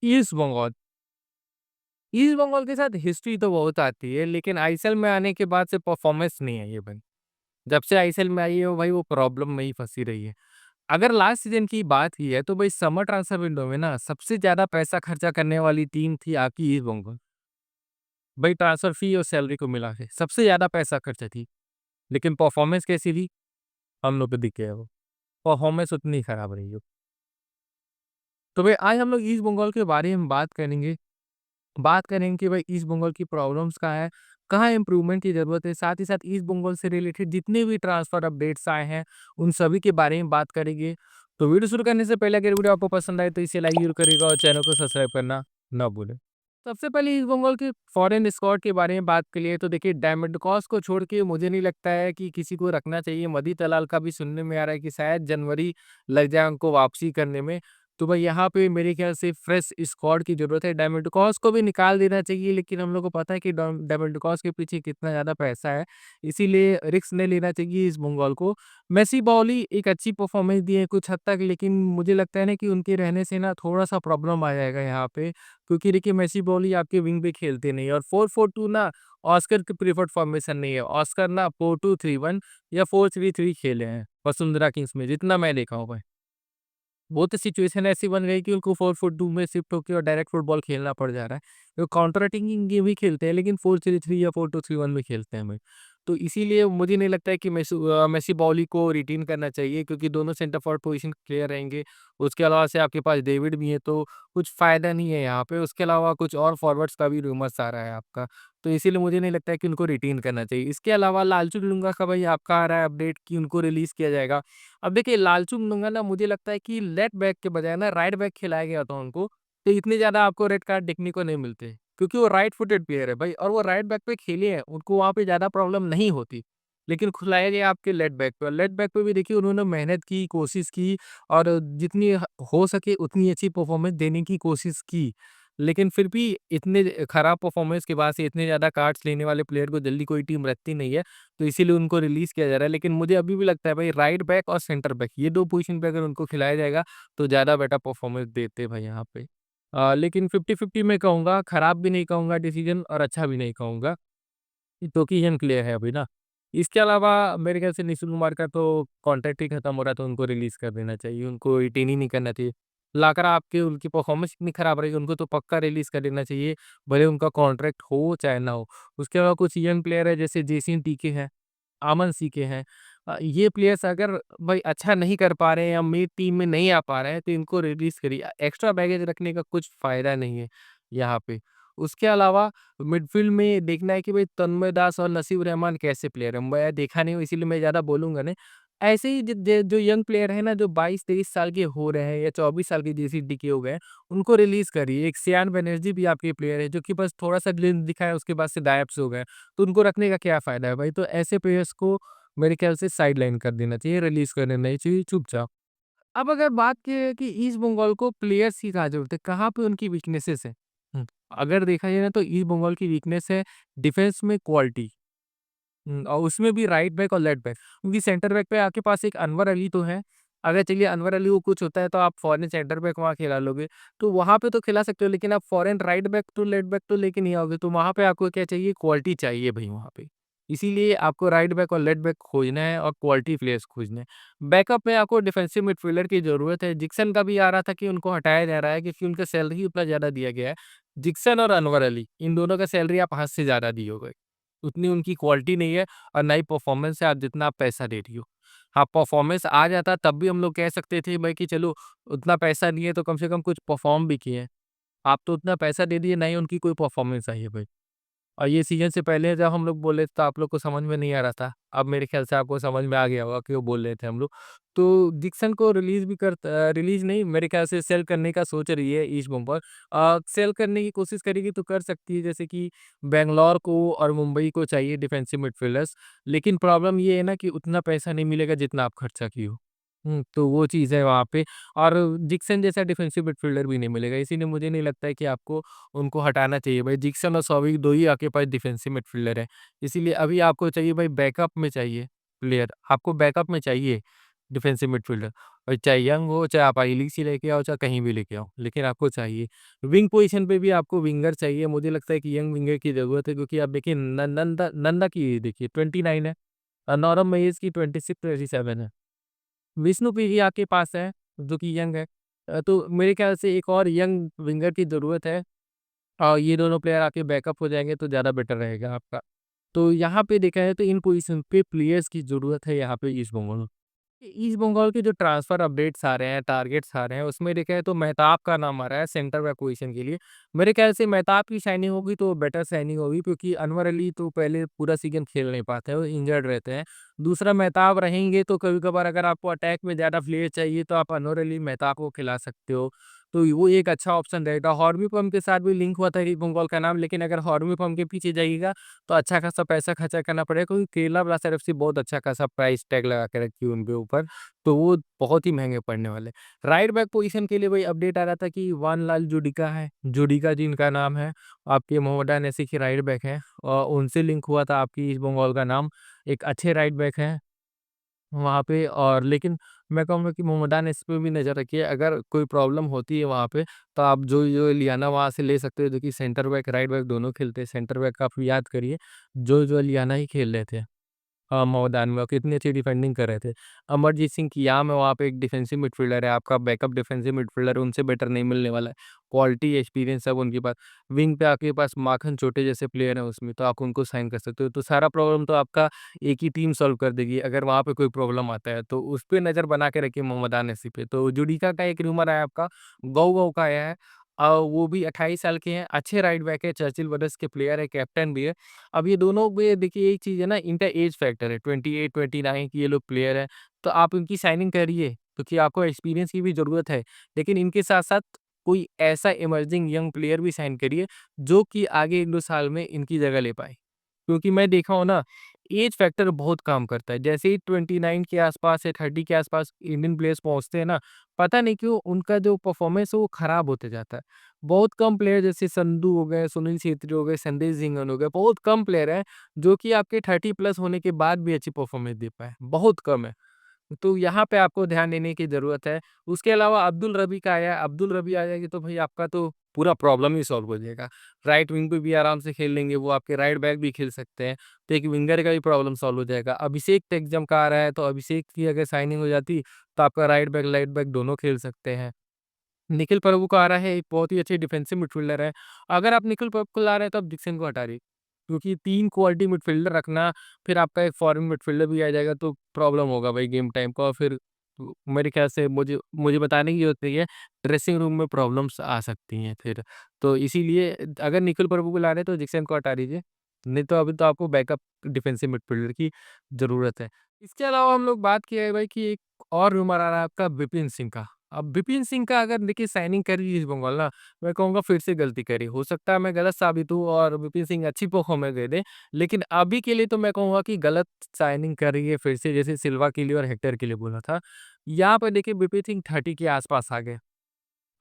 East Bengal. East Bengal के साथ history तो बहुत आती है, लेकिन आईएसएल में आने के बाद से परफॉर्मेंस नहीं आई है भाई। जब से आईएसएल में आई है भाई वो प्रॉब्लम में ही फँसी रही है। अगर लास्ट सीज़न की बात की है तो भाई समर ट्रांसफर विंडो में ना सबसे ज़्यादा पैसा खर्चा करने वाली टीम थी आपकी ईस्ट बंगाल। भाई ट्रांसफर फी और सैलरी को मिला के सबसे ज़्यादा पैसा खर्चा थी। लेकिन परफॉर्मेंस कैसी थी? हम लोग को दिख गया वो। परफॉर्मेंस उतनी खराब रही हो। तो भाई आज हम लोग ईस्ट बंगाल के बारे में बात करेंगे। बात करेंगे कि भाई ईस्ट बंगाल की प्रॉब्लम्स कहाँ है, कहाँ इम्प्रूवमेंट की ज़रूरत है। साथ ही साथ ईस्ट बंगाल से रिलेटेड जितने भी ट्रांसफ़र अपडेट्स आए हैं, उन सभी के बारे में बात करेंगे। तो वीडियो शुरू करने से पहले अगर वीडियो आपको पसंद आए तो इसे लाइक ज़रूर करिएगा और चैनल को सब्सक्राइब करना ना भूलें। सबसे पहले ईस्ट बंगाल के फॉरेन स्क्वाड के बारे में बात करिए तो देखिए डायमंड कॉस को छोड़ के मुझे नहीं लगता है कि किसी को रखना चाहिए। मदी तलाल का भी सुनने में आ रहा है कि शायद जनवरी लग जाए उनको वापसी करने में। तो भाई यहाँ पे मेरे ख्याल से फ्रेश स्क्वाड की ज़रूरत है। डायमंड कॉस को भी निकाल देना चाहिए, लेकिन हम लोग को पता है कि डायमंड कॉस के पीछे कितना ज़्यादा पैसा है, इसीलिए रिस्क नहीं लेना चाहिए इस बंगाल को। मेसी बॉली एक अच्छी परफॉर्मेंस दी है कुछ हद तक, लेकिन मुझे लगता है ना कि उनके रहने से ना थोड़ा-सा प्रॉब्लम आ जाएगा यहाँ पे। क्योंकि देखिए मेसी बॉली आपके विंग पे खेलते नहीं है और 4-4-2 ना ऑस्कर की प्रेफर्ड फॉर्मेशन नहीं है। ऑस्कर ना 4-2-3-1 या 4-3-3 खेले हैं वसुंधरा किंग्स में, जितना मैं देखा हूँ भाई। वो तो सिचुएशन ऐसी बन गई कि उनको 4-4-2 में शिफ्ट होके और डायरेक्ट फुटबॉल खेलना पड़ जा रहा है। वो काउंटर अटैकिंग गेम ही खेलते हैं, लेकिन 4-3-3 या 4-2-3-1 में खेलते हैं भाई। तो इसीलिए मुझे नहीं लगता है कि मेसी बॉली को रिटेन करना चाहिए, क्योंकि दोनों सेंटर फॉरवर्ड पोजीशन के प्लेयर रहेंगे। उसके अलावा से आपके पास डेविड भी है, तो कुछ फ़ायदा नहीं है यहाँ पे। उसके अलावा कुछ और फॉरवर्ड्स का भी रूमर्स आ रहा है आपका, तो इसीलिए मुझे नहीं लगता है कि उनको रिटेन करना चाहिए। इसके अलावा लालचुन लुंगा का भाई आपका आ रहा है अपडेट कि उनको रिलीज़ किया जाएगा। अब देखिए लालचुन नुंगा ना मुझे लगता है कि लेफ्ट बैक के बजाय ना राइट बैक खिलाया गया था उनको, तो इतने ज़्यादा आपको रेड कार्ड देखने को नहीं मिलते। क्योंकि वो राइट फुटेड प्लेयर है भाई और वो राइट बैक पे खेले हैं, उनको वहाँ पे ज़्यादा प्रॉब्लम नहीं होती। लेकिन खिलाया गया आपके लेफ्ट बैक पे और लेफ्ट बैक पे भी देखिए उन्होंने मेहनत की, कोशिश की और जितनी हो सके उतनी अच्छी परफॉर्मेंस देने की कोशिश की। लेकिन फिर भी इतने खराब परफॉर्मेंस के बाद से इतने ज़्यादा कार्ड्स लेने वाले प्लेयर को जल्दी कोई टीम रखती नहीं है। तो इसीलिए उनको रिलीज़ किया जा रहा है। लेकिन मुझे अभी भी लगता है भाई राइट बैक और सेंटर बैक ये 2 पोज़ीशन पे अगर उनको खिलाया जाएगा तो ज़्यादा बेटर परफ़ॉर्मेंस देते भाई यहाँ पे। लेकिन 50-50 मैं कहूँगा, खराब भी नहीं कहूँगा डिसीज़न और अच्छा भी नहीं कहूँगा, क्योंकि यंग प्लेयर है अभी ना। इसके अलावा मेरे ख़्याल से निशुल कुमार का तो कॉन्ट्रैक्ट ही खत्म हो रहा है, तो उनको रिलीज़ कर देना चाहिए, उनको रिटेन ही नहीं करना चाहिए। लाकर आपके उनकी परफ़ॉर्मेंस इतनी खराब रही, उनको तो पक्का रिलीज़ कर देना चाहिए, भले उनका कॉन्ट्रैक्ट हो चाहे ना हो। उसके अलावा कुछ यंग प्लेयर है जैसे जेसिन टीके हैं, अमन सीके हैं। ये प्लेयर्स अगर भाई अच्छा नहीं कर पा रहे हैं या मेरी टीम में नहीं आ पा रहे हैं तो इनको रिलीज़ करिए। एक्स्ट्रा बैगेज रखने का कुछ फ़ायदा नहीं है यहाँ पे। उसके अलावा मिडफ़ील्ड में देखना है कि भाई तन्मय दास और नसीब रहमान कैसे प्लेयर हैं। मैं देखा नहीं हूँ इसीलिए मैं ज़्यादा बोलूँगा नहीं। ऐसे ही ज ज जो यंग प्लेयर है ना जो 22-23 साल के हो रहे हैं या 24 साल के जेसी डी के हो गए हैं, उनको रिलीज़ करिए। एक सियान बनर्जी भी आपके प्लेयर है जो कि बस थोड़ा-सा ग्लिम्स दिखाया उसके बाद से गायब से हो गए हैं। तो उनको रखने का क्या फ़ायदा है भाई? तो ऐसे प्लेयर्स को मेरे ख्याल से साइडलाइन कर देना चाहिए, रिलीज़ कर देना नहीं चाहिए चुपचाप। अब अगर बात की कि ईस्ट बंगाल को प्लेयर्स की कहाँ ज़रूरत है, कहाँ पे उनकी वीकनेसेस है? अगर देखा जाए ना तो ईस्ट बंगाल की वीकनेस है डिफेंस में क्वालिटी। और उसमें भी राइट बैक और लेफ्ट बैक, क्योंकि सेंटर बैक पे आपके पास एक अनवर अली तो है। अगर चलिए अनवर अली को कुछ होता है तो आप फॉरेन सेंटर बैक वहाँ खिला लोगे, तो वहाँ पे तो खिला सकते हो, लेकिन आप फॉरेन राइट बैक तो लेफ्ट बैक तो लेके नहीं आओगे, तो वहाँ पे आपको क्या चाहिए? क्वालिटी चाहिए भई वहाँ पे। इसीलिए आपको राइट बैक और लेफ्ट बैक खोजना है और क्वालिटी प्लेयर्स खोजने हैं। बैकअप में आपको डिफेंसिव मिडफील्डर की ज़रूरत है। जिक्सन का भी आ रहा था कि उनको हटाया जा रहा है क्योंकि उनका सैलरी उतना ज़्यादा दिया गया है। जिक्सन और अनवर अली इन दोनों का सैलरी आप हद से ज़्यादा दिए हो। उतनी उनकी क्वालिटी नहीं है और ना ही परफॉर्मेंस है आप जितना आप पैसा दे रही हो। हाँ, परफॉर्मेंस आ जाता तब भी हम लोग कह सकते थे भाई कि चलो उतना पैसा नहीं है तो कम से कम कुछ परफॉर्म भी किए हैं। आप तो उतना पैसा दे दिए, ना ही उनकी कोई परफॉर्मेंस आई है भाई। और ये सीज़न से पहले जब हम लोग बोले तो आप लोग को समझ में नहीं आ रहा था। अब मेरे ख़्याल से आपको समझ में आ गया होगा क्यों बोल रहे थे हम लोग। तो डिक्सन को रिलीज़ नहीं मेरे ख़्याल से सेल करने का सोच रही है ईस्ट बंगाल। सेल करने की कोशिश करेगी तो कर सकती है, जैसे कि बैंगलोर को और मुंबई को चाहिए डिफेंसिव मिडफील्डर्स। लेकिन प्रॉब्लम ये है ना कि उतना पैसा नहीं मिलेगा जितना आप खर्चा किए हो। तो वो चीज़ है वहाँ पे और डिक्सन जैसा डिफेंसिव मिडफील्डर भी नहीं मिलेगा। इसीलिए मुझे नहीं लगता है कि आपको उनको हटाना चाहिए भाई। जिक्सन और सौविक 2 ही आपके पास डिफेंसिव मिडफील्डर हैं। इसीलिए अभी आपको चाहिए भाई बैकअप में चाहिए प्लेयर, आपको बैकअप में चाहिए। Defensive midfielder. और चाहे यंग हो, चाहे आप आई लीग से लेके आओ, चाहे कहीं भी लेके आओ, लेकिन आपको चाहिए। विंग पोज़ीशन पे भी आपको विंगर चाहिए, मुझे लगता है कि यंग विंगर की ज़रूरत है, क्योंकि आप देखिए नंदा की एज देखिए 29 है, नौरव मयेस की 26-27 है। विष्णु पीही आपके पास है, जो कि यंग है। तो मेरे ख्याल से एक और यंग विंगर की ज़रूरत है। ये दोनों प्लेयर आपके बैकअप हो जाएँगे तो ज़्यादा बेटर रहेगा आपका। तो यहाँ पे देखा जाए तो इन पोज़ीशन पे प्लेयर्स की ज़रूरत है यहाँ पे ईस्ट बंगाल। ईस्ट बंगाल के जो ट्रांसफर अपडेट्स आ रहे हैं, टारगेट्स आ रहे हैं, उसमें देखा है तो मेहताब का नाम आ रहा है सेंटर बैक पोजीशन के लिए। मेरे ख्याल से मेहताब की साइनिंग होगी तो बेटर साइनिंग होगी, क्योंकि अनवर अली तो पहले पूरा सीज़न खेल नहीं पाते हैं, वो इंजर्ड रहते हैं। दूसरा मेहताब रहेंगे तो कभी-कभार अगर आपको अटैक में ज़्यादा प्लेयर चाहिए तो आप अनवर अली, मेहताब को खिला सकते हो। तो वो एक अच्छा ऑप्शन रहेगा। हॉर्मी के साथ भी लिंक हुआ था ईस्ट बंगाल का नाम, लेकिन अगर हॉर्मी के पीछे जाइएगा तो अच्छा खासा पैसा खर्चा करना पड़ेगा, क्योंकि केरला ब्लास्टर एफसी बहुत अच्छा खासा प्राइस टैग लगा के रखी है उनके ऊपर। तो वो बहुत ही महँगे पड़ने वाले। राइट बैक पोज़ीशन के लिए वही अपडेट आ रहा था कि वानलाल जुडिका है, जुडिका जिनका नाम है, आपके मोहम्मडन एसी के राइट बैक हैं, और उनसे लिंक हुआ था आपकी ईस्ट बंगाल का नाम। एक अच्छे राइट बैक हैं वहाँ पे, और लेकिन मैं कहूँगा कि मोहम्मडन एसी पे भी नज़र रखिए, अगर कोई प्रॉब्लम होती है वहाँ पे, तो आप जो लियाना वहाँ से ले सकते हो, जो कि सेंटर बैक, राइट बैक दोनों खेलते हैं। सेंटर बैक का आप याद करिए, जो लियाना ही खेल रहे थे। हाँ, मैदान में और कितनी अच्छी डिफेंडिंग कर रहे थे। अमरजीत सिंह कियाम है वहाँ पे, एक डिफेंसिव मिडफील्डर है, आपका बैकअप डिफेंसिव मिडफील्डर है, उनसे बेटर नहीं मिलने वाला है। क्वालिटी, एक्सपीरियंस सब उनके पास। विंग पे आपके पास माखन चोटे जैसे प्लेयर हैं उसमें, तो आप उनको साइन कर सकते हो। तो सारा प्रॉब्लम तो आपका एक ही टीम सॉल्व कर देगी, अगर वहाँ पे कोई प्रॉब्लम आता है। तो उस पे नज़र बना के रखिए मोहम्मदान नसी पे। तो जुडीका का एक रूमर आया आपका, गौ का आया है। वो भी 28 साल के हैं, अच्छे राइट बैक है, चर्चिल ब्रदर्स के प्लेयर है, कैप्टन भी है। अब ये दोनों में देखिए एक चीज़ है ना, इनका एज फैक्टर है, 28, 29 की ये लोग प्लेयर हैं, तो आप इनकी साइनिंग करिए, क्योंकि आपको एक्सपीरियंस की भी ज़रूरत है। लेकिन इनके साथ-साथ कोई ऐसा इमर्जिंग यंग प्लेयर भी साइन करिए, जो कि आगे 1-2 साल में इनकी जगह ले पाए। क्योंकि मैं देखा हूँ ना, एज फैक्टर बहुत काम करता है। जैसे ही 29 के आस-पास या 30 के आस-पास इंडियन प्लेयर्स पहुँचते हैं ना, पता नहीं क्यों उनका जो परफॉर्मेंस है वो खराब होते जाता है। बहुत कम प्लेयर जैसे संधू हो गए, सुनील छेत्री हो गए, संदेश झिंगन हो गए, बहुत कम प्लेयर हैं जो कि आपके 30 प्लस होने के बाद भी अच्छी परफॉर्मेंस दे पाएँ, बहुत कम है। तो यहाँ पे आपको ध्यान देने की ज़रूरत है। उसके अलावा अब्दुल रबी का आया है, अब्दुल रबी आ जाएगी तो भई आपका तो पूरा प्रॉब्लम ही सॉल्व हो जाएगा। राइट विंग पे भी आराम से खेल लेंगे, वो आपके राइट बैक भी खेल सकते हैं, तो एक विंगर का भी प्रॉब्लम सॉल्व हो जाएगा। अभिषेक टेक्जम का आ रहा है, तो अभिषेक की अगर साइनिंग हो जाती, तो आपका राइट बैक, लेफ्ट बैक दोनों खेल सकते हैं। निखिल प्रभु का आ रहा है, एक बहुत ही अच्छे डिफेंसिव मिडफील्डर है। अगर आप निखिल प्रभु को ला रहे हैं तो आप डिक्सन को हटा रही, क्योंकि 3 क्वालिटी मिडफील्डर रखना, फिर आपका एक फॉरेन मिडफील्डर भी आ जाएगा तो प्रॉब्लम होगा भाई गेम टाइम का, और फिर मेरे ख्याल से मुझे मुझे बताने की ज़रूरत नहीं है, ड्रेसिंग रूम में प्रॉब्लम्स आ सकती हैं फिर। तो इसीलिए अगर निखिल प्रभु को ला रहे हैं तो डिक्सन को हटा दीजिए, नहीं तो अभी तो आपको बैकअप डिफेंसिव मिडफील्डर की ज़रूरत है। इसके अलावा हम लोग बात किया है भाई कि एक और रूमर आ रहा है आपका विपिन सिंह का। अब विपिन सिंह का अगर देखिए साइनिंग करी ईस्ट बंगाल ना, मैं कहूँगा फिर से गलती करी। हो सकता है मैं गलत साबित हूँ और विपिन सिंह अच्छी परफॉर्मेंस दे दें, लेकिन अभी के लिए तो मैं कहूँगा कि गलत साइनिंग कर रही है फिर से, जैसे सिल्वा के लिए और हेक्टर के लिए बोला था। यहाँ पे देखिए विपिन सिंह 30 के आस-पास आ गए,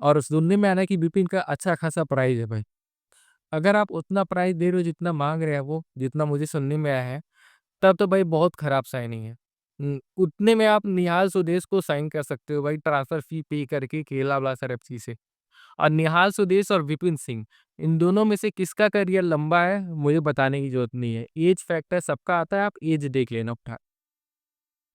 और सुनने में आ रहा है कि विपिन का अच्छा खासा प्राइस है भाई। अगर आप उतना प्राइस दे रहे हो जितना माँग रहे हैं वो, जितना मुझे सुनने में आया है, तब तो भाई बहुत खराब साइनिंग है। उतने में आप निहाल सुदेश को साइन कर सकते हो भाई, ट्रांसफर फी पे करके केरला ब्लास्टर एफसी से। और निहाल सुदेश और विपिन सिंह, इन दोनों में से किसका करियर लंबा है, मुझे बताने की ज़रूरत नहीं है। ऐज फैक्टर सबका आता है, आप ऐज देख लेना उठा।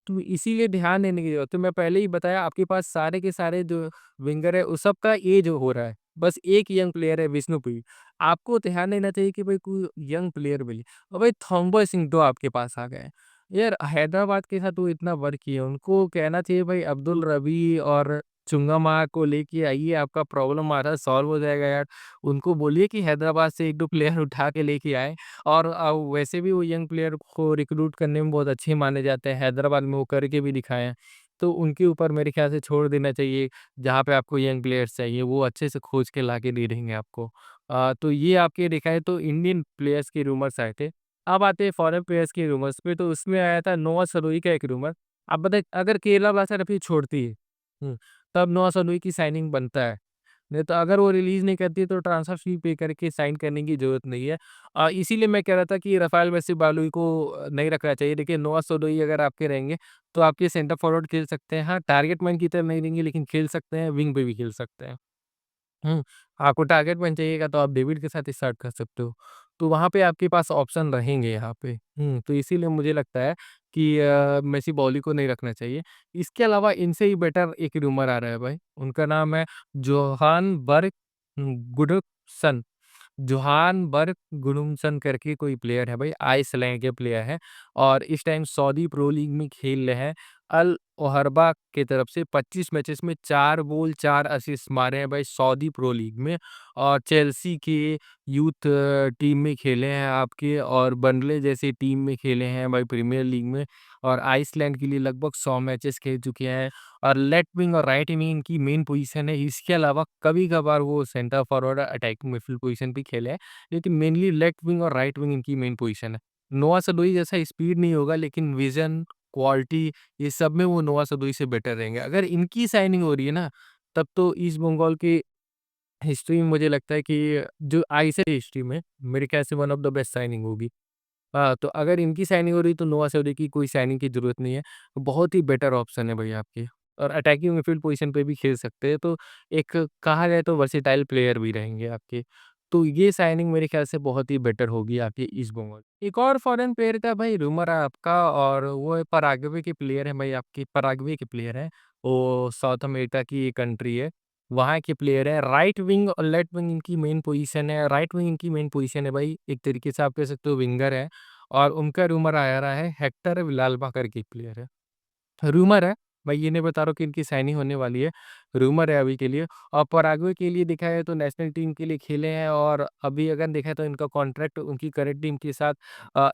तो इसीलिए ध्यान देने की ज़रूरत है। मैं पहले ही बताया, आपके पास सारे के सारे जो विंगर है, उस सबका ऐज हो रहा है। बस एक यंग प्लेयर है विष्णुपुरी। आपको ध्यान देना चाहिए कि भाई कोई यंग प्लेयर मिले, और भाई थॉम्बो सिंह तो आपके पास आ गए हैं। यार हैदराबाद के साथ वो इतना वर्क किए, उनको कहना चाहिए भाई अब्दुल रबी और चुंगामा को लेके आइए, आपका प्रॉब्लम आ रहा है सॉल्व हो जाएगा यार। उनको बोलिए कि हैदराबाद से 1-2 प्लेयर उठा के लेके आएँ। और वैसे भी वो यंग प्लेयर को रिक्रूट करने में बहुत अच्छे माने जाते हैं, हैदराबाद में वो करके भी दिखाए हैं। तो उनके ऊपर मेरे ख्याल से छोड़ देना चाहिए, जहाँ पे आपको यंग प्लेयर्स चाहिए, वो अच्छे से खोज के लाके दे देंगे आपको। तो ये आपके देखा है तो इंडियन प्लेयर्स के रूमर्स आए थे। अब आते हैं फॉरेन प्लेयर्स के रूमर्स पे, तो उसमें आया था नोआ सरोई का एक रूमर। अब बताइए, अगर केरला ब्लास्टर अभी छोड़ती है, तब नोआ सरोई की साइनिंग बनता है। नहीं तो अगर वो रिलीज़ नहीं करती है तो ट्रांसफर फी पे करके साइन करने की ज़रूरत नहीं है। इसीलिए मैं कह रहा था कि राफेल मेसी बालोई को नहीं रखना चाहिए। देखिए नोआ सोडोई अगर आपके रहेंगे तो आपके सेंटर फॉरवर्ड खेल सकते हैं। हाँ, टारगेट मैन की तरह नहीं रहेंगे लेकिन खेल सकते हैं, विंग पे भी खेल सकते हैं। हुँ, आपको टारगेट मैन चाहिएगा तो आप डेविड के साथ स्टार्ट कर सकते हो। तो वहाँ पे आपके पास ऑप्शन रहेंगे यहाँ पे। तो इसीलिए मुझे लगता है कि मेसी बॉली को नहीं रखना चाहिए। इसके अलावा इनसे ही बेटर एक रूमर आ रहा है भाई, उनका नाम है जोहान बर्ग गुडसन। जोहान बर्ग गुडुमसन करके कोई प्लेयर है भाई, आइसलैंड के प्लेयर हैं और इस टाइम सऊदी प्रो लीग में खेल रहे हैं। अल ओहरबा की तरफ से 25 मैचेस में 4 गोल 4 असिस्ट मारे हैं भाई सऊदी प्रो लीग में और चेल्सी के यूथ टीम में खेले हैं आपके और बर्नले जैसी टीम में खेले हैं भाई प्रीमियर लीग में और आइसलैंड के लिए लगभग 100 मैचेस खेल चुके हैं और लेफ्ट विंग और राइट विंग इनकी मेन पोजीशन है। इसके अलावा कभी-कभार वो centre forward attacking midfield position पे खेले हैं, लेकिन मेनली लेफ्ट विंग और राइट विंग इनकी मेन पोजीशन है। नोआ सदोई जैसा स्पीड नहीं होगा लेकिन विज़न, क्वालिटी ये सब में वो नोआ सदोई से बेटर रहेंगे। अगर इनकी साइनिंग हो रही है ना, तब तो ईस्ट बंगाल की हिस्ट्री में मुझे लगता है कि जो आईएसएल हिस्ट्री में मेरे ख्याल से one of the best signing होगी। हाँ, तो अगर इनकी साइनिंग हो रही है तो नोआ सैयदी की कोई साइनिंग की ज़रूरत नहीं है। बहुत ही बेटर ऑप्शन है भैया आपके और अटैकिंग मिडफील्ड पोज़ीशन पे भी खेल सकते हैं तो एक कहा जाए तो वर्सेटाइल प्लेयर भी रहेंगे आपके। तो ये साइनिंग मेरे ख़्याल से बहुत ही बेटर होगी आपके ईस्ट बंगाल। एक और फॉरेन प्लेयर का भाई रूमर है आपका और वो है पराग्वे के प्लेयर हैं भाई आपके पराग्वे के प्लेयर हैं। वो साउथ अमेरिका की एक कंट्री है। वहाँ के प्लेयर हैं, राइट विंग और लेफ्ट विंग इनकी मेन पोज़ीशन है। राइट विंग इनकी मेन पोज़ीशन है भाई, एक तरीके से आप कह सकते हो विंगर है। और उनका रूमर आ रहा है हेक्टर विलाल्बा करके एक प्लेयर है। रूमर है, मैं ये नहीं बता रहा हूँ कि इनकी साइनिंग होने वाली है, रूमर है अभी के लिए और पराग्वे के लिए देखा जाए तो नेशनल टीम के लिए खेले हैं और अभी अगर देखा है तो इनका कॉन्ट्रैक्ट उनकी करंट टीम के साथ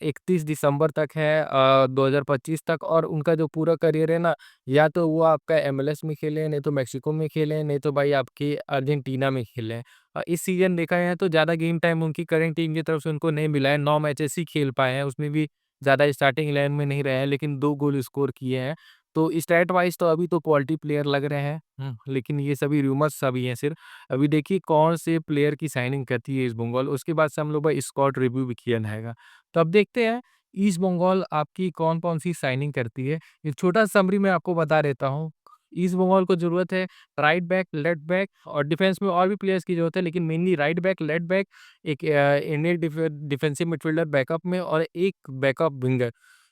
31 दिसंबर तक है 2025 तक और उनका जो पूरा करियर है ना, या तो वो आपका एमएलएस में खेले हैं, नहीं तो मेक्सिको में खेले हैं, नहीं तो भाई आपके अर्जेंटीना में खेले हैं। इस सीज़न देखा जाए तो ज़्यादा गेम टाइम उनकी करंट टीम की तरफ से उनको नहीं मिला है, 9 मैचेस ही खेल पाए हैं, उसमें भी ज़्यादा स्टार्टिंग 11 में नहीं रहे हैं, लेकिन 2 गोल स्कोर किए हैं। तो स्टैट वाइज़ तो अभी तो क्वालिटी प्लेयर लग रहे हैं। लेकिन ये सभी रूमर्स सभी हैं सिर्फ़। अभी देखिए कौन से प्लेयर की साइनिंग करती है ईस्ट बंगाल, उसके बाद से हम लोग भाई स्क्वाड रिव्यू भी किया जाएगा। तो अब देखते हैं ईस्ट बंगाल आपकी कौन-कौन सी साइनिंग करती है। एक छोटा समरी मैं आपको बता देता हूँ। ईस्ट बंगाल को ज़रूरत है राइट बैक, लेफ्ट बैक और डिफेंस में और भी प्लेयर्स की ज़रूरत है लेकिन mainly right back, left back, एक इंडियन डिफेंसिव मिडफील्डर बैकअप में और एक बैकअप विंगर।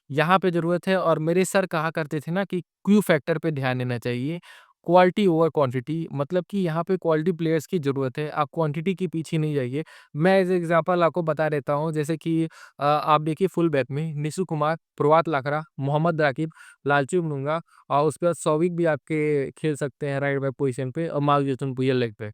यहाँ पे ज़रूरत है और मेरे सर कहा करते थे ना कि क्यू फैक्टर पे ध्यान देना चाहिए, क्वालिटी ओवर क्वांटिटी मतलब कि यहाँ पे क्वालिटी प्लेयर्स की ज़रूरत है, आप क्वांटिटी के पीछे नहीं जाइए। मैं एज़ एग्ज़ाम्पल आपको बता देता हूँ जैसे कि आप देखिए फुल बैक में निशु कुमार, प्रभात लाकरा, मोहम्मद राकिब, लालचु मनुंगा और उसके बाद सौविक भी आपके खेल सकते हैं राइट बैक पोज़ीशन पे और मार्क जसन भुइया लेग पे।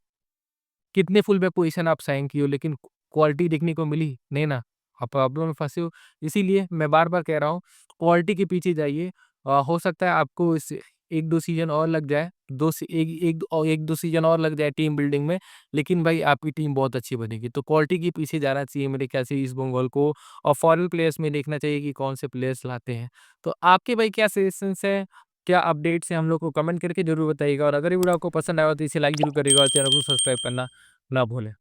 कितने फुल बैक पोज़ीशन आप साइन किए हो लेकिन क्वालिटी देखने को मिली? नहीं ना। आप प्रॉब्लम में फँसे हो। इसीलिए मैं बार-बार कह रहा हूँ क्वालिटी के पीछे जाइए। हो सकता है आपको इस 1-2 सीज़न और लग जाए, 2 से 1-2 सीज़न और लग जाए टीम बिल्डिंग में, लेकिन भाई आपकी टीम बहुत अच्छी बनेगी। तो क्वालिटी के पीछे जाना चाहिए मेरे ख्याल से ईस्ट बंगाल को और फॉरेन प्लेयर्स में देखना चाहिए कि कौन से प्लेयर्स लाते हैं। तो आपके भाई क्या सजेशंस हैं? क्या अपडेट्स हैं? हम लोग को कमेंट करके ज़रूर बताइएगा और अगर ये वीडियो आपको पसंद आया हो तो इसे लाइक ज़रूर करिएगा और चैनल को सब्सक्राइब करना ना भूलें।